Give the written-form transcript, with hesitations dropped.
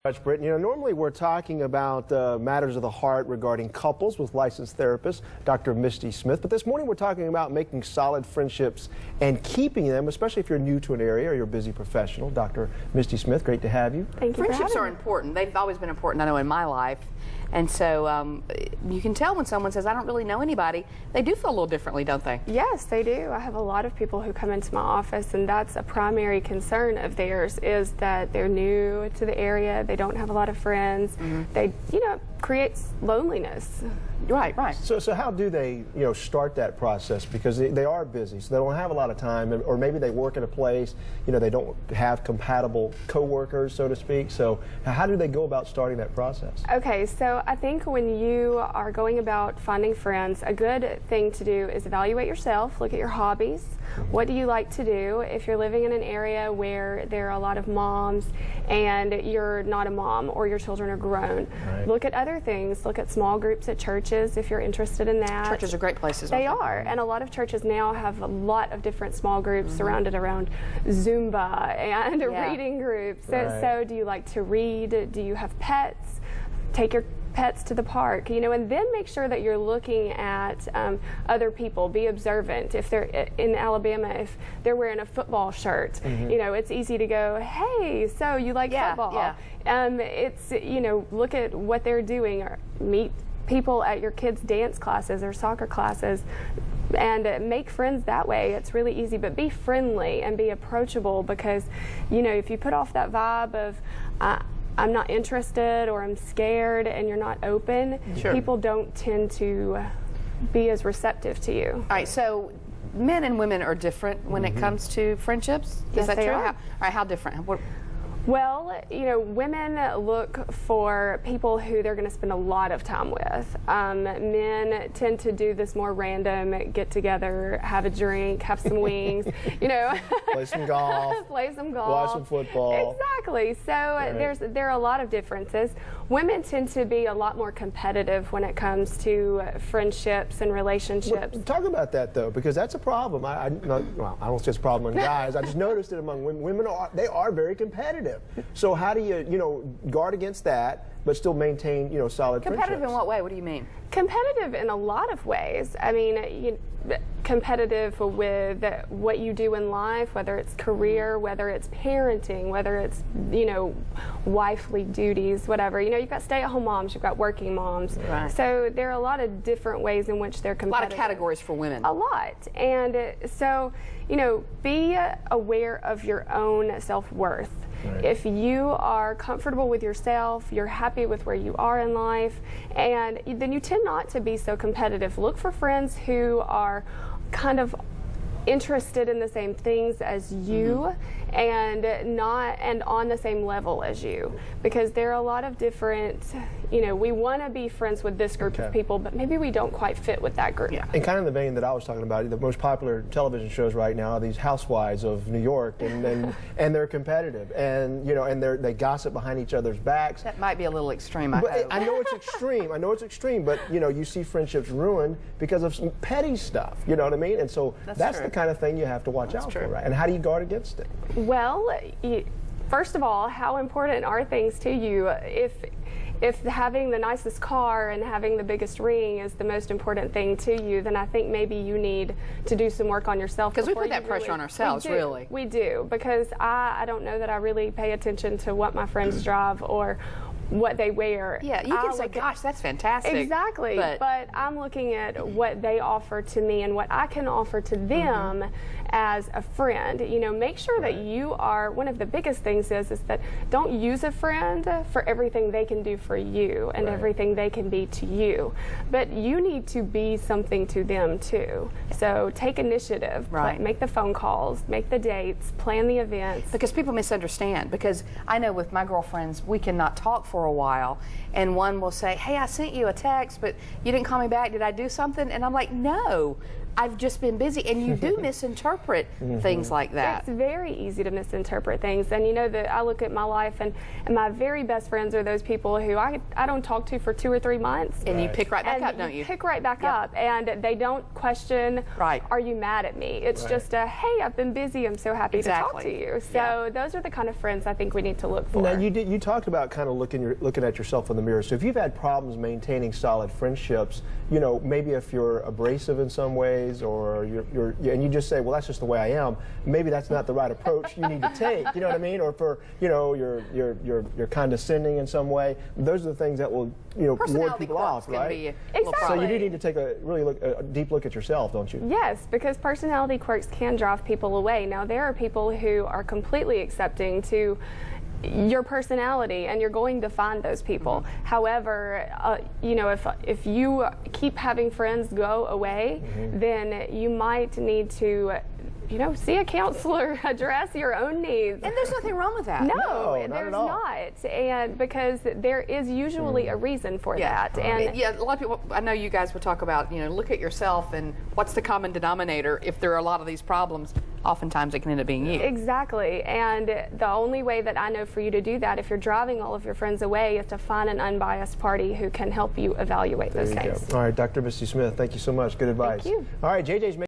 Much, Britton. You know, normally we're talking about matters of the heart regarding couples with licensed therapist, Dr. Misty Smith. But this morning we're talking about making solid friendships and keeping them, especially if you're new to an area or you're a busy professional. Dr. Misty Smith, great to have you. Thank you. Friendships are important. They've always been important, I know, in my life. And so you can tell when someone says, I don't really know anybody, they do feel a little differently, don't they? Yes, they do. I have a lot of people who come into my office, and that's a primary concern of theirs, is that they're new to the area, they don't have a lot of friends, they, you know, creates loneliness. Right, right. So how do they, you know, start that process? Because they are busy, so they don't have a lot of time, or maybe they work at a place, you know, they don't have compatible co-workers, so to speak. So how do they go about starting that process? Okay, so I think when you are going about finding friends, a good thing to do is evaluate yourself, look at your hobbies. What do you like to do? If you're living in an area where there are a lot of moms and you're not a mom or your children are grown, look at other things. Look at small groups at churches if you're interested in that. Churches are great places. They are, and a lot of churches now have a lot of different small groups surrounded around Zumba and reading groups. So do you like to read? Do you have pets? Take your pets to the park, you know, and then make sure that you're looking at other people. Be observant. If they're in Alabama, if they're wearing a football shirt, you know, it's easy to go, hey, so you like football? It's, you know, look at what they're doing, or meet people at your kids' dance classes or soccer classes, and make friends that way. It's really easy, but be friendly and be approachable, because, you know, if you put off that vibe of I'm not interested or I'm scared and you're not open, people don't tend to be as receptive to you. All right, so men and women are different when it comes to friendships. Yes, Is that they true? are. All right, how different? Well, you know, women look for people who they're going to spend a lot of time with. Men tend to do this more random get together, have a drink, have some wings, you know. Play some golf. Play some golf. Watch some football. Exactly. So there are a lot of differences. Women tend to be a lot more competitive when it comes to friendships and relationships. Well, talk about that, though, because that's a problem. I don't say it's a problem in guys. I just noticed it among women. Women are very competitive. So how do you, you know, guard against that, but still maintain, you know, solid Competitive friendships? in what way? What do you mean? Competitive in a lot of ways. I mean, competitive with what you do in life, whether it's career, whether it's parenting, whether it's, you know, wifely duties, whatever. You know, you've got stay-at-home moms, you've got working moms. Right. So there are a lot of different ways in which they're competitive. A lot of categories for women. A lot. And so, you know, be aware of your own self-worth. If you are comfortable with yourself, you're happy with where you are in life, and then you tend not to be so competitive. Look for friends who are kind of interested in the same things as you and on the same level as you, because there are a lot of different, you know, we want to be friends with this group of people, but maybe we don't quite fit with that group. And kind of the vein that I was talking about, the most popular television shows right now are these housewives of New York, and they're competitive, and you know, and they gossip behind each other's backs. That might be a little extreme, I hope. I know it's extreme. I know it's extreme, but you know, you see friendships ruined because of some petty stuff. You know what I mean? And so that's the kind of thing you have to watch out for, right? And how do you guard against it? Well, first of all, how important are things to you? If having the nicest car and having the biggest ring is the most important thing to you, then I think maybe you need to do some work on yourself. Because we put that pressure on ourselves, really. We do, because I don't know that I really pay attention to what my friends drive or what they wear. Yeah, you can say, gosh, that's fantastic. Exactly, but I'm looking at what they offer to me and what I can offer to them as a friend. You know, make sure that you are, one of the biggest things is that don't use a friend for everything they can do for you and everything they can be to you, but you need to be something to them too. So take initiative, make the phone calls, make the dates, plan the events. Because people misunderstand, because I know with my girlfriends, we cannot talk for a while, and one will say, hey, I sent you a text, but you didn't call me back. Did I do something? And I'm like, no. I've just been busy. And you do misinterpret things like that. It's very easy to misinterpret things. And you know that I look at my life, and my very best friends are those people who I don't talk to for 2 or 3 months. And you pick right back up, don't you? Pick right back up, and they don't question, are you mad at me? It's just a, hey, I've been busy, I'm so happy to talk to you. So those are the kind of friends I think we need to look for. Now you talked about kind of looking at yourself in the mirror. So if you've had problems maintaining solid friendships, you know, maybe if you're abrasive in some ways, or and you just say, well, that's just the way I am, maybe that's not the right approach you need to take, you know what I mean? Or for, you know, you're condescending in some way. Those are the things that will, you know, ward people off, right? Exactly. So you do need to take a deep look at yourself, don't you? Yes, because personality quirks can drive people away. Now, there are people who are completely accepting to your personality, and you're going to find those people. However, you know, if you keep having friends go away, then you might need to, you know, see a counselor, address your own needs. And there's nothing wrong with that. No, there's not. And because there is usually a reason for that. And yeah, a lot of people, I know you guys would talk about, you know, look at yourself and what's the common denominator. If there are a lot of these problems, oftentimes it can end up being you. Exactly. And the only way that I know for you to do that, if you're driving all of your friends away, is to find an unbiased party who can help you evaluate those things. All right, Dr. Misty Smith, thank you so much. Good advice. Thank you. All right, JJ's